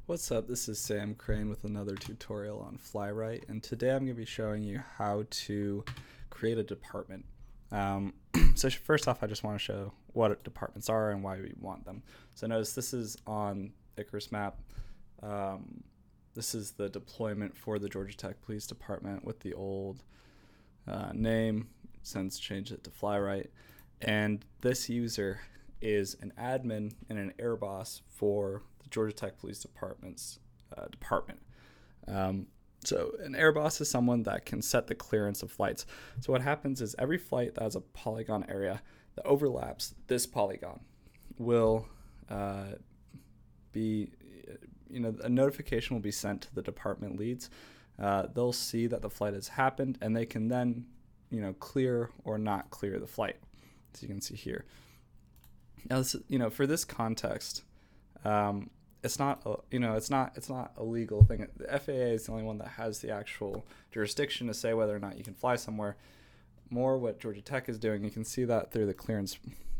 What's up? This is Sam Crane with another tutorial on FlyRight, and today I'm going to be showing you how to create a department. So first off, I just want to show what departments are and why we want them. So notice this is on Icarus map. This is the deployment for the Georgia Tech Police Department with the old name, since changed it to FlyRight. And this user is an admin and an air boss for the Georgia Tech Police Department's department. So an air boss is someone that can set the clearance of flights. So what happens is every flight that has a polygon area that overlaps this polygon will be, a notification will be sent to the department leads. They'll see that the flight has happened, and they can then, clear or not clear the flight. As you can see here. Now, this, for this context, it's not a legal thing. The FAA is the only one that has the actual jurisdiction to say whether or not you can fly somewhere. More what Georgia Tech is doing, you can see that through the clearance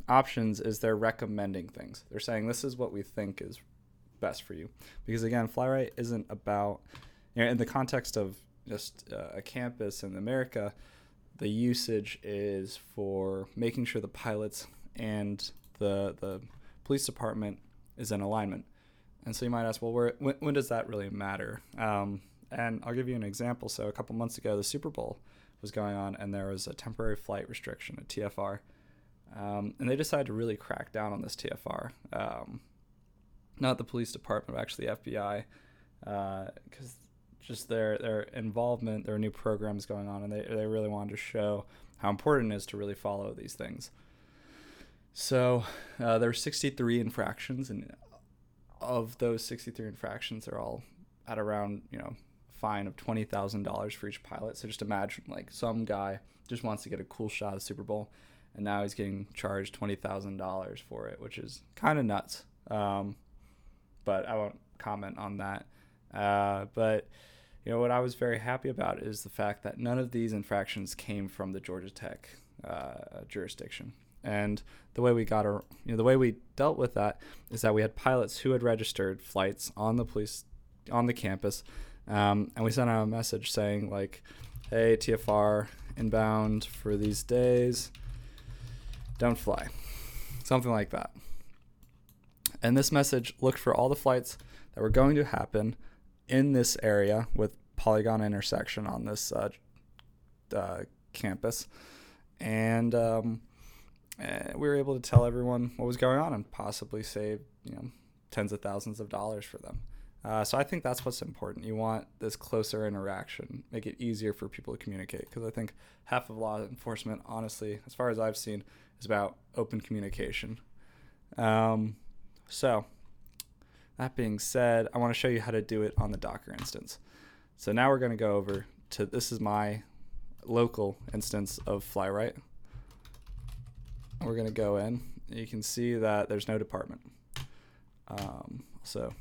options, is they're recommending things. They're saying this is what we think is best for you. Because again, FlyRight isn't about, in the context of just a campus in America, the usage is for making sure the pilots and the police department is in alignment. And so you might ask, well, when does that really matter? And I'll give you an example. So a couple months ago, the Super Bowl was going on, and there was a temporary flight restriction, a TFR. And they decided to really crack down on this TFR. Not the police department, but actually the FBI, because just their involvement, there are new programs going on, and they really wanted to show how important it is to really follow these things. So there were 63 infractions, and of those 63 infractions, they're all at around, fine of $20,000 for each pilot. So just imagine, like, some guy just wants to get a cool shot of the Super Bowl, and now he's getting charged $20,000 for it, which is kind of nuts. But I won't comment on that. But what I was very happy about is the fact that none of these infractions came from the Georgia Tech jurisdiction. And the way we dealt with that is that we had pilots who had registered flights on the campus, and we sent out a message saying, like, hey, TFR inbound for these days, don't fly, something like that. And this message looked for all the flights that were going to happen in this area with polygon intersection on this campus, and we were able to tell everyone what was going on and possibly save tens of thousands of dollars for them. So I think that's what's important. You want this closer interaction, make it easier for people to communicate, because I think half of law enforcement, honestly, as far as I've seen, is about open communication. So that being said, I want to show you how to do it on the Docker instance. So now we're going to go over to, this is my local instance of FlyRight. We're going to go in. You can see that there's no department. So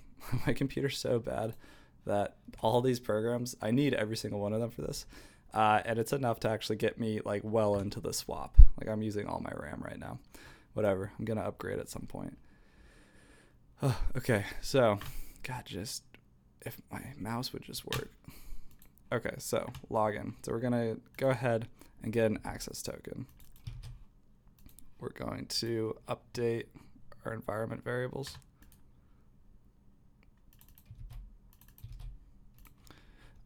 my computer's so bad that all these programs, I need every single one of them for this. And it's enough to actually get me like well into the swap. Like, I'm using all my RAM right now. Whatever. I'm going to upgrade at some point. Okay, so, God, just, if my mouse would just work. Okay, so, login. So we're going to go ahead and get an access token. We're going to update our environment variables.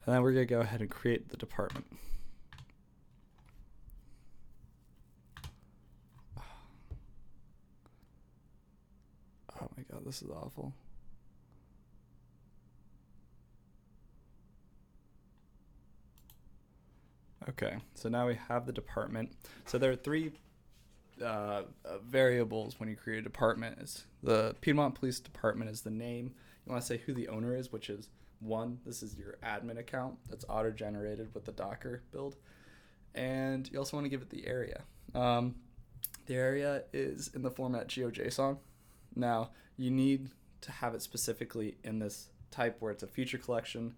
And then we're going to go ahead and create the department. Oh my God, this is awful. Okay, so now we have the department. So there are three variables when you create a department. Is the Piedmont Police Department is the name. You want to say who the owner is, which is one. This is your admin account that's auto-generated with the Docker build. And you also want to give it the area. The area is in the format GeoJSON. Now, you need to have it specifically in this type where it's a feature collection,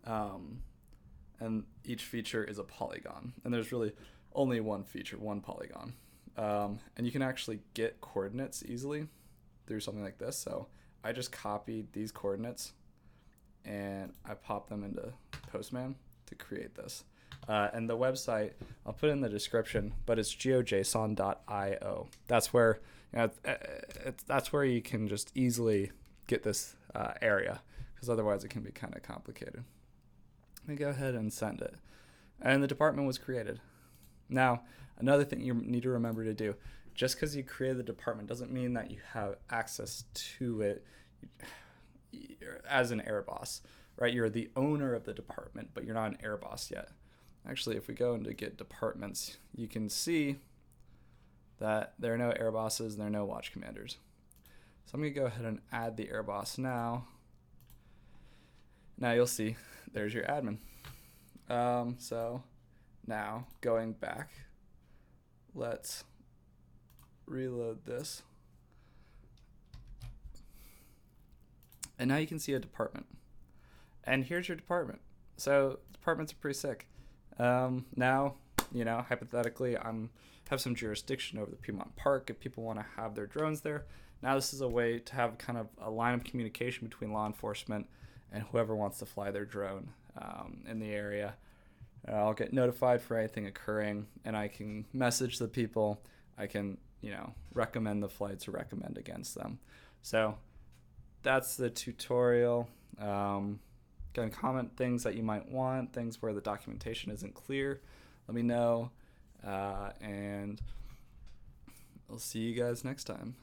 and each feature is a polygon. And there's really only one feature, one polygon. And you can actually get coordinates easily through something like this. So I just copied these coordinates and I pop them into Postman to create this. And the website, I'll put in the description, but it's geojson.io. That's where that's where you can just easily get this area, because otherwise it can be kind of complicated. Let me go ahead and send it. And the department was created. Now, another thing you need to remember to do, just because you created the department doesn't mean that you have access to it as an air boss, right? You're the owner of the department, but you're not an air boss yet. Actually, if we go into get departments, you can see that there are no air bosses and there are no watch commanders. So I'm going to go ahead and add the air boss now. Now you'll see there's your admin. So now going back, let's reload this. And now you can see a department. And here's your department. So departments are pretty sick. Now, hypothetically, have some jurisdiction over the Piedmont Park if people want to have their drones there. Now this is a way to have kind of a line of communication between law enforcement and whoever wants to fly their drone in the area. I'll get notified for anything occurring, and I can message the people. I can, recommend the flights or recommend against them. So that's the tutorial. Going to comment things that you might want, things where the documentation isn't clear. Let me know, and I'll see you guys next time.